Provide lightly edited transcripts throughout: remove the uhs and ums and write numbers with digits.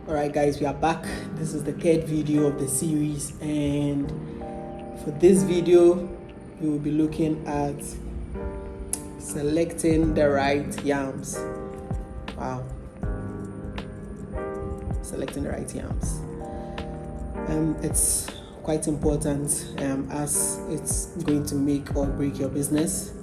Alright guys, we are back. This is the third video of the series, and for this video we will be looking at selecting the right yams. Wow. Selecting the right yams. It's quite important as it's going to make or break your business.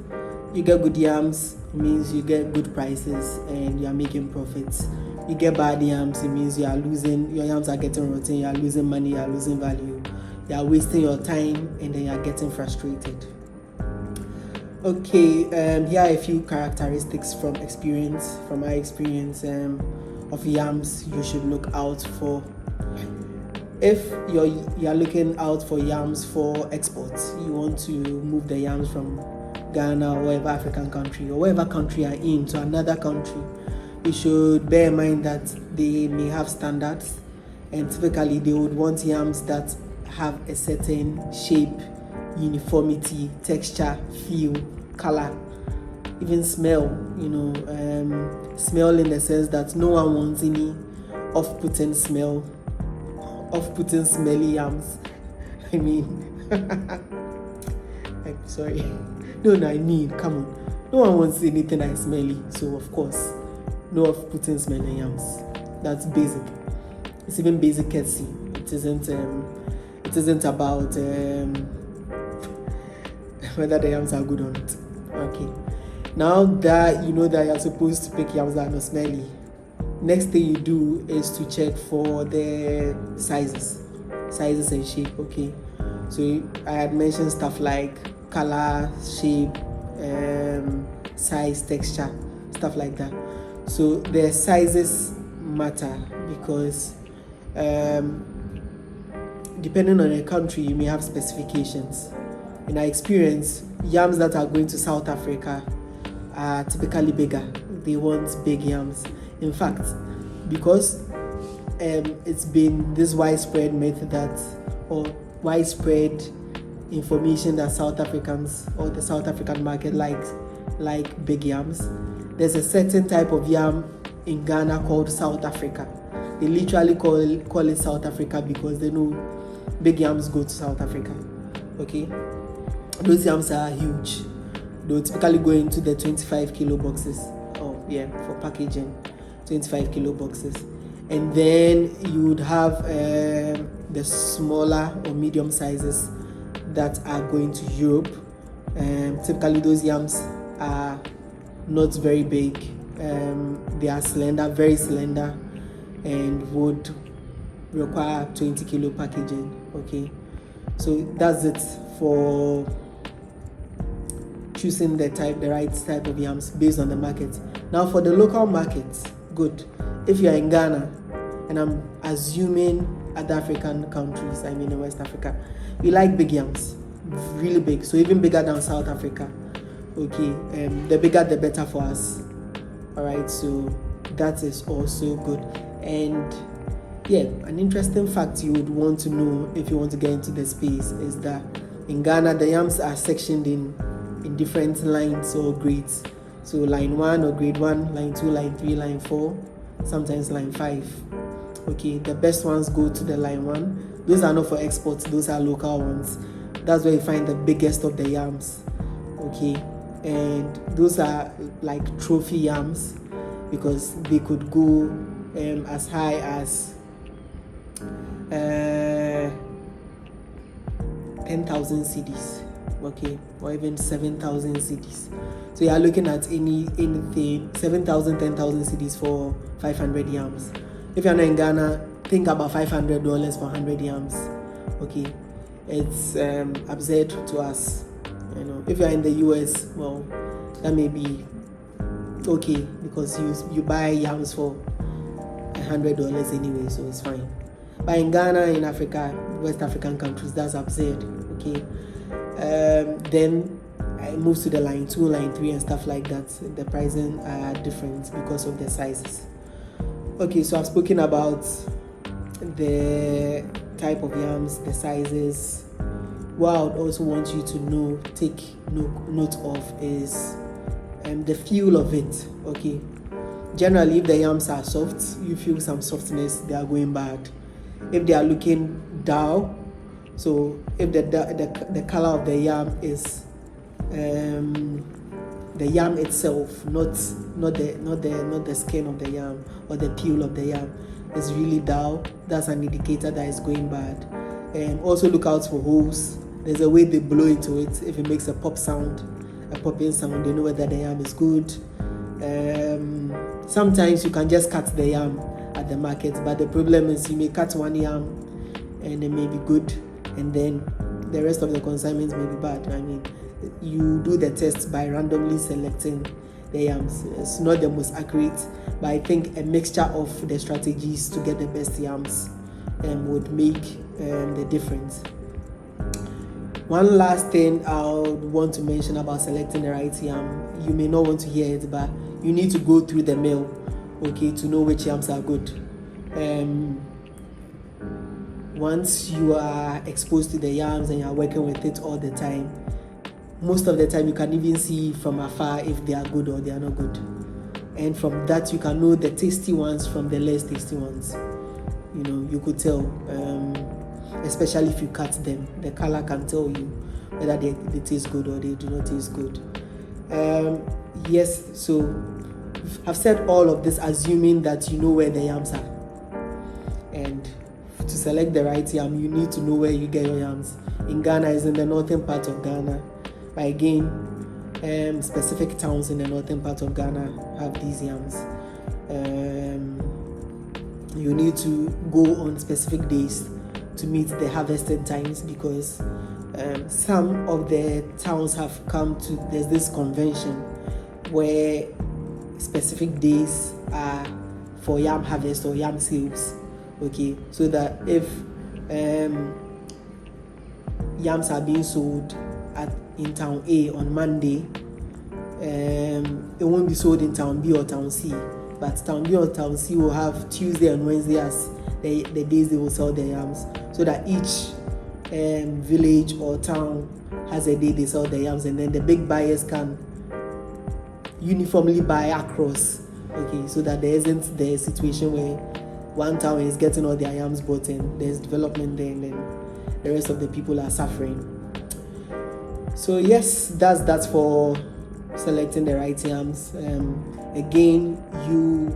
You get good yams, it means you get good prices and you are making profits. You get bad yams, it means your yams are getting rotten, you are losing money, you are losing value, you are wasting your time, and then you are getting frustrated. Okay, here are a few characteristics from my experience of yams you should look out for. If you are looking out for yams for exports, you want to move the yams from Ghana or whatever African country or whatever country you're in to another country, you should bear in mind that they may have standards, and typically they would want yams that have a certain shape, uniformity, texture, feel, color, even smell. Smell in the sense that no one wants any off-putting smelly yams. I mean, sorry. No, I mean, come on. No one wants anything that is smelly, so of course, no off-putting smelling yams. That's basic. It's even basic courtesy. It isn't about whether the yams are good or not. Okay. Now that you know that you're supposed to pick yams that are not smelly, next thing you do is to check for the sizes and shape. Okay. So I had mentioned stuff like color, shape, size, texture, stuff like that. So the sizes matter because depending on the country, you may have specifications. In our experience, yams that are going to South Africa are typically bigger. They want big yams. In fact, because it's been this widespread widespread information that South Africans or the South African market like big yams. There's a certain type of yam in Ghana called South Africa. They literally call it South Africa because they know big yams go to South Africa. Okay, those yams are huge. They'll typically go into the 25 kilo boxes. Oh yeah, for packaging, 25 kilo boxes. And then you would have the smaller or medium sizes that are going to Europe. Typically those yams are not very big. They are slender, very slender, and would require 20 kilo packaging. Okay, so that's it for choosing the right type of yams based on the market. Now for the local market, good. If you are in Ghana, and I'm assuming other African countries, I mean in West Africa, we like big yams, really big, so even bigger than South Africa. Okay, the bigger the better for us. All right, so that is also good. And yeah, an interesting fact you would want to know if you want to get into the space is that in Ghana the yams are sectioned in different lines or grades. So line 1 or grade 1, line 2, line 3, line 4, sometimes line 5. Okay, the best ones go to the line 1. Those are not for exports, those are local ones. That's where you find the biggest of the yams. Okay, and those are like trophy yams because they could go as high as 10,000 cedis, okay, or even 7,000 cedis. So you are looking at anything 7,000, 10,000 cedis for 500 yams. If you're not in Ghana, think about $500 for 100 yams. Okay, it's absurd to us. If you're in the US, well, that may be okay because you buy yams for $100 anyway, so it's fine. But in Ghana, in Africa, West African countries, that's absurd. Okay, then I move to the line 2, line 3, and stuff like that. The pricing are different because of the sizes. Okay, so I've spoken about the type of yams, the sizes. What I would also want you to take note of is the feel of it. Okay, Generally, if the yams are soft, you feel some softness, they are going bad. If they are looking dull, so if the color of the yam is the yam itself, not the skin of the yam or the peel of the yam, is really dull, that's an indicator that it's going bad. Also look out for holes. There's a way they blow into it. If it makes a popping sound, you know whether the yam is good. Sometimes you can just cut the yam at the market, but the problem is you may cut one yam and it may be good, and then the rest of the consignments may be bad. I mean, you do the test by randomly selecting the yams. It's not the most accurate, but I think a mixture of the strategies to get the best yams would make the difference. One last thing I would want to mention about selecting the right yam. You may not want to hear it, but you need to go through the mill, okay, to know which yams are good. Once you are exposed to the yams and you are working with it all the time, most of the time you can even see from afar if they are good or they are not good. And from that you can know the tasty ones from the less tasty ones. You know, you could tell, especially if you cut them. The color can tell you whether they taste good or they do not taste good. Yes, so I've said all of this assuming that you know where the yams are. And to select the right yam, you need to know where you get your yams. In Ghana, is in the northern part of Ghana. But again, specific towns in the northern part of Ghana have these yams. You need to go on specific days to meet the harvesting times, because some of the towns have come to, there's this convention where specific days are for yam harvest or yam sales, okay, so that if yams are being sold in town A on Monday, it won't be sold in town B or town C, but town B or town C will have Tuesday and Wednesday as the days they will sell their yams, so that each village or town has a day they sell their yams, and then the big buyers can uniformly buy across, okay, so that there isn't the situation where one town is getting all their yams bought and there's development there and then the rest of the people are suffering. So yes, that's for selecting the right yams. Again, you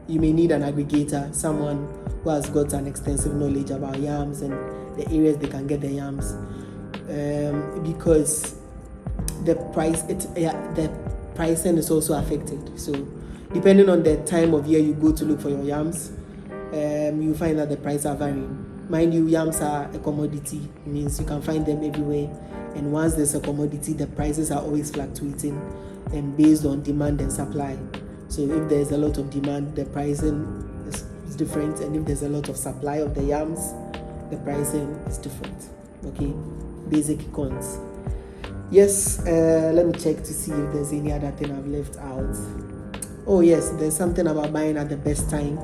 may need an aggregator, someone who has got an extensive knowledge about yams and the areas they can get the yams, because the pricing is also affected. So depending on the time of year you go to look for your yams, you find that the prices are varying. Mind you, yams are a commodity. It means you can find them everywhere, and once there's a commodity, the prices are always fluctuating and based on demand and supply. So if there's a lot of demand, the pricing is different, and if there's a lot of supply of the yams, the pricing is different. Okay, basic cons. Yes, let me check to see if there's any other thing I've left out. Oh yes, there's something about buying at the best time.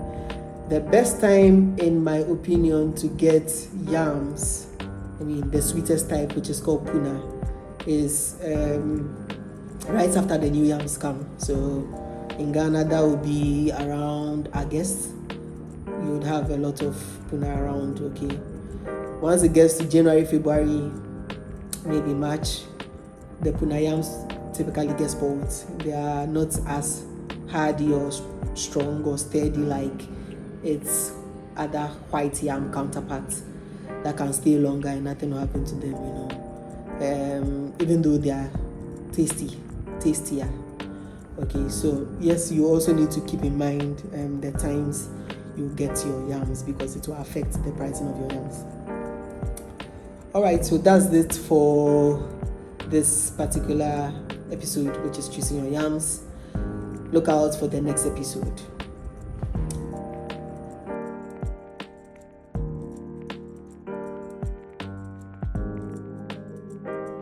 The best time, in my opinion, to get yams, I mean the sweetest type, which is called puna, is right after the new yams come. So in Ghana, that would be around August. You would have a lot of puna around, okay. Once it gets to January, February, maybe March, the puna yams typically get spoiled. They are not as hardy or strong or steady like its other white yam counterparts that can stay longer and nothing will happen to them, you know. Even though they are tastier. Okay, so yes, you also need to keep in mind the times you get your yams, because it will affect the pricing of your yams. Alright, so that's it for this particular episode, which is choosing your yams. Look out for the next episode.